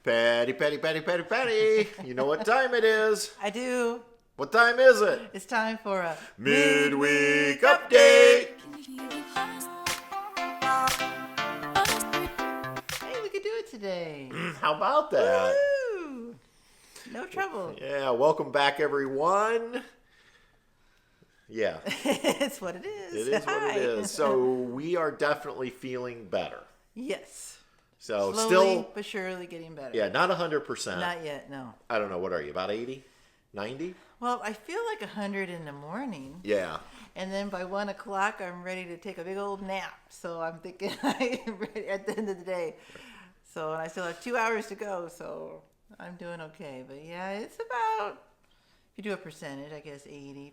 Patty, Patty, Patty, Patty, Patty. You know what time it is. I do. What time is it? It's time for a Midweek Update. Hey, we could do it today. How about that? Woo! No trouble. Yeah, welcome back, everyone. Yeah. It's what it is. It is what it is. So we are definitely feeling better. Yes. So Slowly, still, but surely getting better. yeah, not 100%. Not yet, no. I don't know. What are you, about 80? 90? Well, I feel like 100 in the morning. Yeah. And then by 1 o'clock, I'm ready to take a big old nap. So I'm thinking I'm ready at the end of the day. So, and I still have 2 hours to go. So I'm doing okay. But yeah, it's about, if you do a percentage, I guess 80%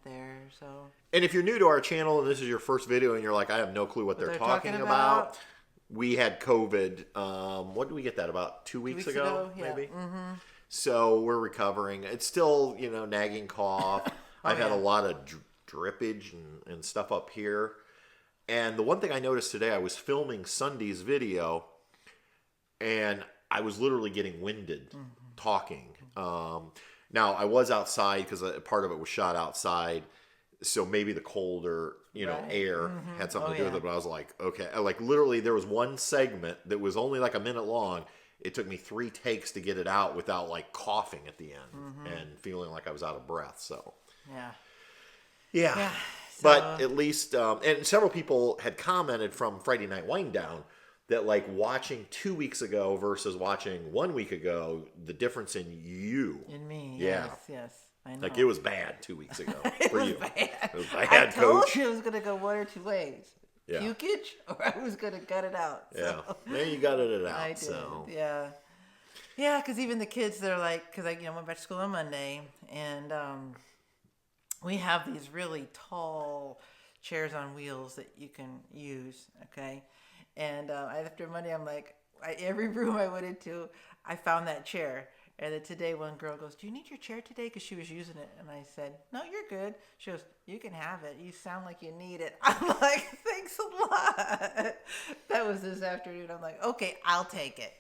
there. So. And if you're new to our channel and this is your first video and you're like, I have no clue what they're talking about. We had COVID. What did we get that about 2 weeks ago? Yeah. Maybe. Mm-hmm. So we're recovering. It's still, nagging cough. I've had a lot of drippage and stuff up here. And the one thing I noticed today, I was filming Sunday's video, and I was literally getting winded talking. Now, I was outside because part of it was shot outside. So maybe the colder, air had something to do with it. But I was like, okay. Like literally there was one segment that was only like a minute long. It took me 3 takes to get it out without like coughing at the end and feeling like I was out of breath. So, yeah. So, but at least, and several people had commented from Friday Night Wind Down that like watching 2 weeks ago versus watching 1 week ago, the difference in you. In me, Yeah. yes. I know. Like it was bad 2 weeks ago for you. Bad. It was bad, I told coach. you it was going to go one or two ways. Yeah. Pukage, or I was going to gut it out. Yeah, So. there you got it out. I did, so yeah. Yeah, because even the kids, they're like, because I went back to school on Monday, and we have these really tall chairs on wheels that you can use, okay? And after Monday, I'm like, every room I went into, I found that chair. And then today one girl goes, do you need your chair today? Because she was using it. And I said, no, you're good. She goes, you can have it. You sound like you need it. I'm like, thanks a lot. That was this afternoon. I'm like, okay, I'll take it.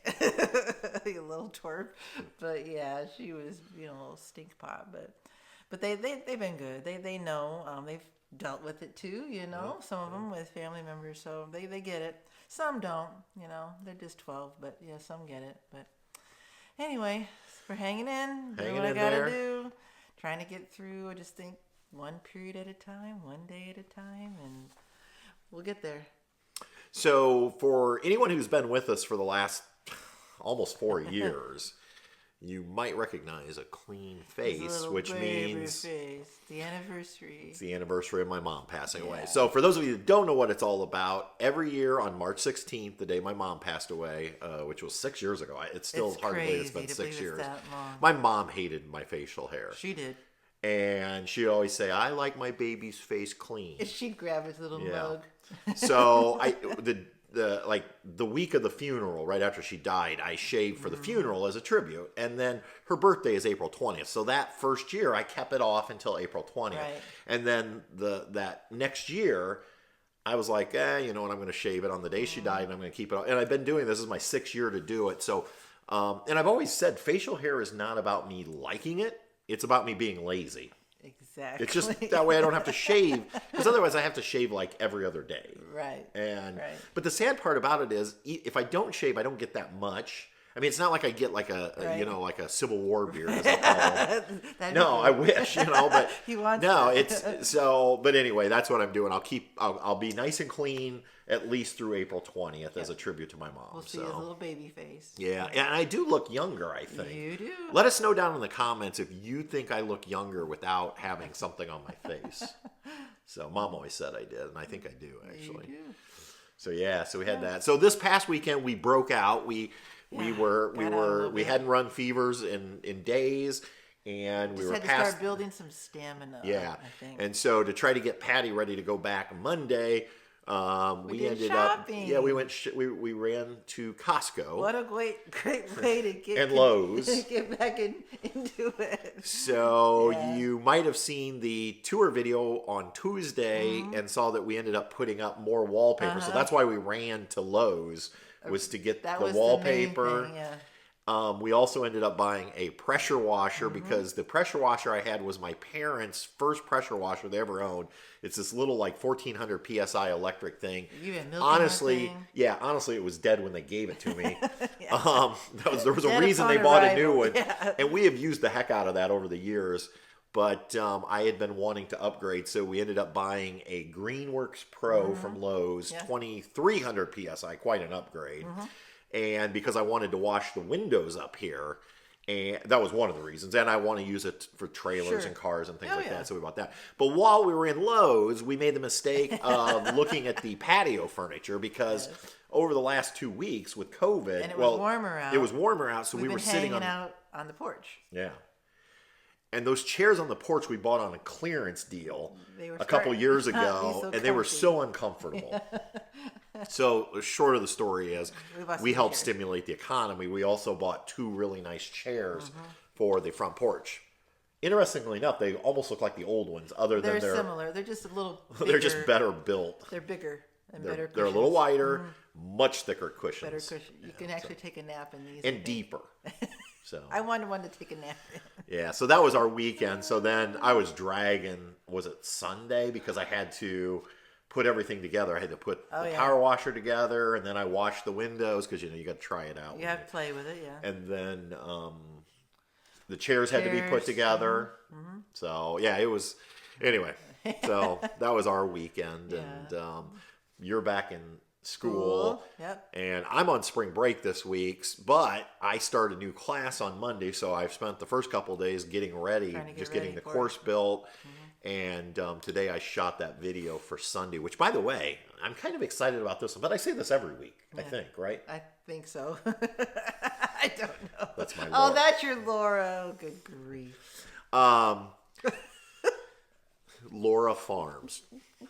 You little twerp. But yeah, she was, a little stink pot. But they've been good. They know. They've dealt with it too, some of them with family members. So they get it. Some don't, they're just 12. But yeah, some get it. But anyway, we're hanging in, doing what I gotta do, trying to get through. I just think one period at a time, one day at a time, and we'll get there. So for anyone who's been with us for the last almost 4 years, you might recognize a clean face, which means the anniversary. It's the anniversary of my mom passing away. So for those of you that don't know what it's all about, every year on March 16th, the day my mom passed away, which was 6 years ago, it's still hard to believe it's been 6 years. My mom hated my facial hair. She did. And she'd always say, I like my baby's face clean. She'd grab his little mug. So the week of the funeral, right after she died, I shaved for the funeral as a tribute. And then her birthday is April 20th. So that first year, I kept it off until April 20th. Right. And then that next year, I was like, you know what, I'm going to shave it on the day she died, and I'm going to keep it on. And I've been doing this is my 6th year to do it. So, and I've always said facial hair is not about me liking it. It's about me being lazy. Exactly. It's just that way I don't have to shave, because otherwise I have to shave like every other day. Right. But the sad part about it is, if I don't shave, I don't get that much. I mean, it's not like I get like like a Civil War beard, as I call it. No, I wish, but he wants no, that. it's so. But anyway, that's what I'm doing. I'll be nice and clean at least through April 20th as a tribute to my mom. We'll see his little baby face. Yeah, and I do look younger, I think. You do. Let us know down in the comments if you think I look younger without having something on my face. So Mom always said I did, and I think I do, actually. You do. So yeah, so we had that. So this past weekend we broke out. We hadn't run fevers in days, and we were had to past. start building some stamina. Yeah, I think. And so to try to get Patty ready to go back Monday, we ended shopping. up. Yeah, we went. We ran to Costco. What a great way to get and Lowe's. Get back into it. So you might have seen the tour video on Tuesday and saw that we ended up putting up more wallpaper. So that's why we ran to Lowe's, was to get the wallpaper. The main thing, We also ended up buying a pressure washer because the pressure washer I had was my parents' first pressure washer they ever owned. It's this little like 1400 psi electric thing. You had milk Honestly, in that thing? yeah, honestly, it was dead when they gave it to me. Yeah. There was a Dead reason upon they bought a new arrival. one, Yeah. and we have used the heck out of that over the years. But I had been wanting to upgrade, so we ended up buying a Greenworks Pro from Lowe's, 2300 psi, quite an upgrade. And because I wanted to wash the windows up here, and that was one of the reasons. And I want to use it for trailers and cars and things like that, so we bought that. But while we were in Lowe's, we made the mistake of looking at the patio furniture because over the last 2 weeks with COVID, And it was warmer out. It was warmer out, so We've we were been sitting hanging on out on the porch. yeah. And those chairs on the porch we bought on a clearance deal They were a couple starting years to not be ago, so and they were comfy. so uncomfortable. So, the short of the story is, bought we some helped chairs. stimulate the economy. We also bought 2 really nice chairs for the front porch. Interestingly enough, they almost look like the old ones, other They're than they're similar. They're just a little bigger. they're just better built. They're bigger and better cushions. They're a little wider, much thicker cushions, Better cushion. You can actually take a nap in these. and deeper. So I wanted one to take a nap in. yeah, so that was our weekend. So then I was dragging, was it Sunday? Because I had to put everything together. I had to put the power washer together, and then I washed the windows because, you got to try it out. You have to play with it, yeah. And then the chairs had to be put together. So, yeah, it was, anyway. So that was our weekend. And you're back in school. Yep. And I'm on spring break this week, but I start a new class on Monday, so I've spent the first couple of days getting ready, just getting the course built. And today I shot that video for Sunday, which, by the way, I'm kind of excited about this one, but I say this every week, I think, right? I think so. I don't know. That's my Oh, Laura. that's your Laura. Oh, good grief. Laura Farms.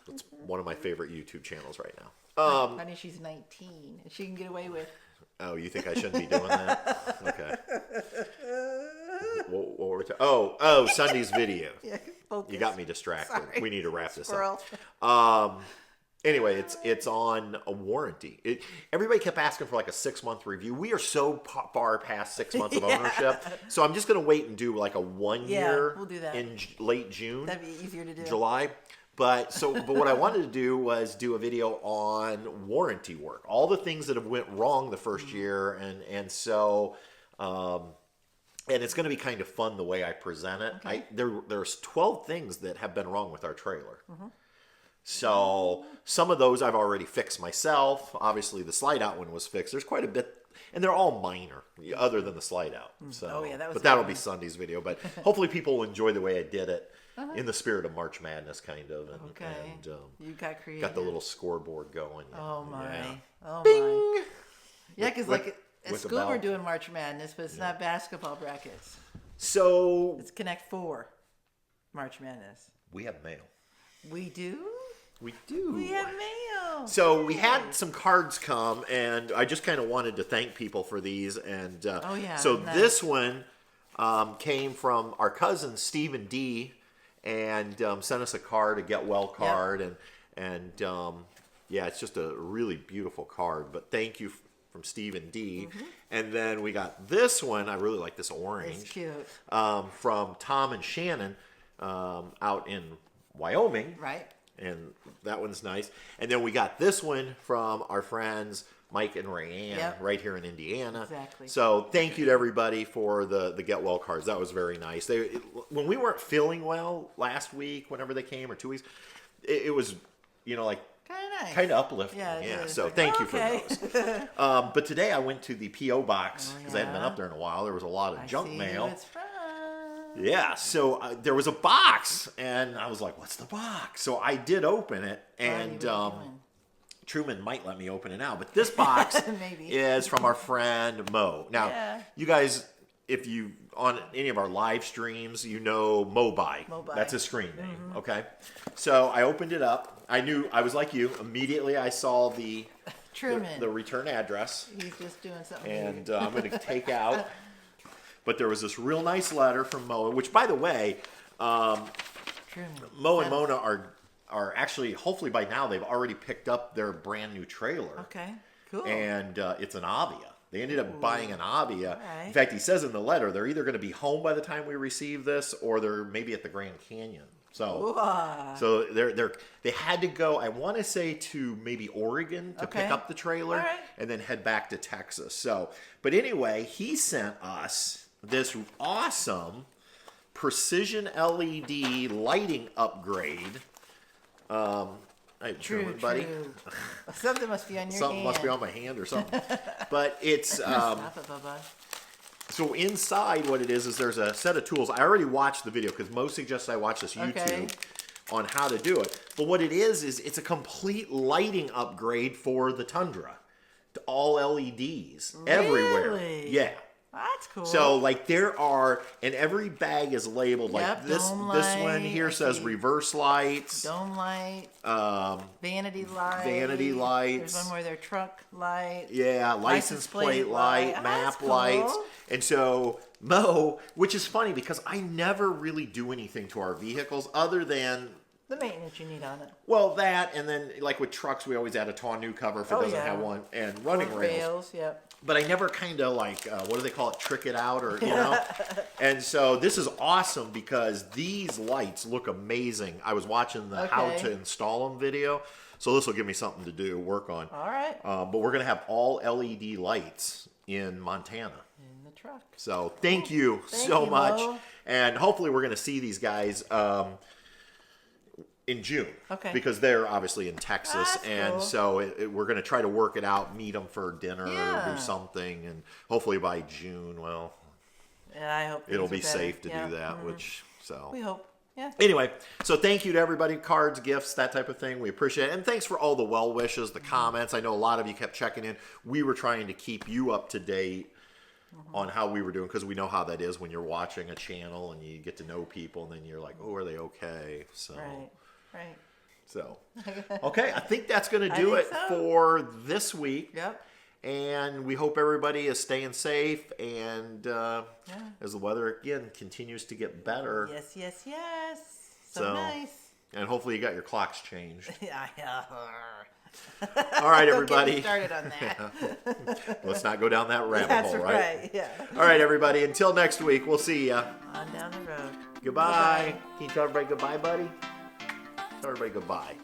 It's one of my favorite YouTube channels right now. Honey, she's 19, and she can get away with. Oh, you think I shouldn't be doing that? Okay. What were we oh, Sunday's video. Yeah, focus. You got me distracted. Sorry. We need to wrap this Squirrel. up. Anyway, it's on a warranty. Everybody kept asking for like a 6-month review. We are so far past 6 months of ownership, so I'm just going to wait and do like a 1 year. We'll do that. In late June. That'd be easier to do. July. But what I wanted to do was do a video on warranty work, all the things that have went wrong the first year, and so. And it's going to be kind of fun the way I present it. Okay. There's 12 things that have been wrong with our trailer. So some of those I've already fixed myself. Obviously, the slide out one was fixed. There's quite a bit, and they're all minor, other than the slide out. So, but that'll be Sunday's video. But hopefully, people will enjoy the way I did it in the spirit of March Madness, kind of. And, and you got creative. got the little scoreboard going. Oh my! Yeah. Oh Bing! my! Yeah, because like at with the school we're bell. doing March Madness, but it's not basketball brackets. So It's Connect 4 March Madness. we have mail. We do. We do. We have mail. So we had some cards come, and I just kind of wanted to thank people for these. And so nice. this one came from our cousin Stephen D, and sent us a card, a get well card, and yeah, it's just a really beautiful card. But thank you from Stephen D. And then we got this one. I really like this orange. It's cute. From Tom and Shannon out in Wyoming. Right. And that one's nice. And then we got this one from our friends Mike and Rayanne right here in Indiana. Exactly. So thank you to everybody for the Get Well cards. That was very nice. When we weren't feeling well last week, whenever they came, or 2 weeks, it was, like, Nice. kind of uplifting. Yeah. So thank you for those. But today I went to the P.O. box because I hadn't been up there in a while. There was a lot of junk mail. It's from. Yeah, so there was a box, and I was like, what's the box? So I did open it, and Truman might let me open it now, but this box is from our friend Mo. Now, you guys, if you on any of our live streams, Mobi. That's his screen name, okay? So I opened it up. I was like you. Immediately I saw the return address. He's just doing something. And I'm going to take out. But there was this real nice letter from Mo, which, by the way, Mo and Mona are actually, hopefully by now, they've already picked up their brand new trailer. Okay, cool. And it's an Avia. They ended up buying an Avia. Right. In fact, he says in the letter they're either going to be home by the time we receive this, or they're maybe at the Grand Canyon. So, so they had to go. I want to say to maybe Oregon to pick up the trailer, and then head back to Texas. So, but anyway, he sent us this awesome precision LED lighting upgrade. True, buddy. Something must be on your Something hand. must be on my hand or something. But it's Stop it, Bubba. so inside what it is there's a set of tools. I already watched the video because Mo suggested I watch this YouTube on how to do it. But what it is it's a complete lighting upgrade for the Tundra to all LEDs everywhere. Really? Yeah. That's cool. So like there are, and every bag is labeled like this. This one here says reverse lights, dome light, vanity light, There's one where they're truck light. Yeah, license plate light, map lights, and so Mo, which is funny because I never really do anything to our vehicles other than the maintenance you need on it. Well, that, and then like with trucks, we always add a tonneau cover if it doesn't have one, and running rails. Yep. But I never kind of like, what do they call it, trick it out, or, you know? And so this is awesome because these lights look amazing. I was watching the how to install them video, so this will give me something to do, work on. All right. But we're going to have all LED lights in Montana. In the truck. So thank you so much. Mo. And hopefully we're going to see these guys in June, because they're obviously in Texas, and so we're going to try to work it out, meet them for dinner or do something, and hopefully by June, well, I hope it'll be safe to do that, which, so. We hope, Anyway, so thank you to everybody, cards, gifts, that type of thing. We appreciate it, and thanks for all the well wishes, the comments. I know a lot of you kept checking in. We were trying to keep you up to date on how we were doing, because we know how that is when you're watching a channel and you get to know people, and then you're like, oh, are they okay? So. Right. So, okay, I think that's going to do it for this week. Yep. And we hope everybody is staying safe, and as the weather, again, continues to get better. Yes. So nice. And hopefully you got your clocks changed. Yeah. All right, everybody. Don't get me started on that. Let's not go down that rabbit hole, right? That's right, yeah. All right, everybody, until next week, we'll see ya. On down the road. Goodbye. Can you tell everybody goodbye, buddy? Tell everybody goodbye.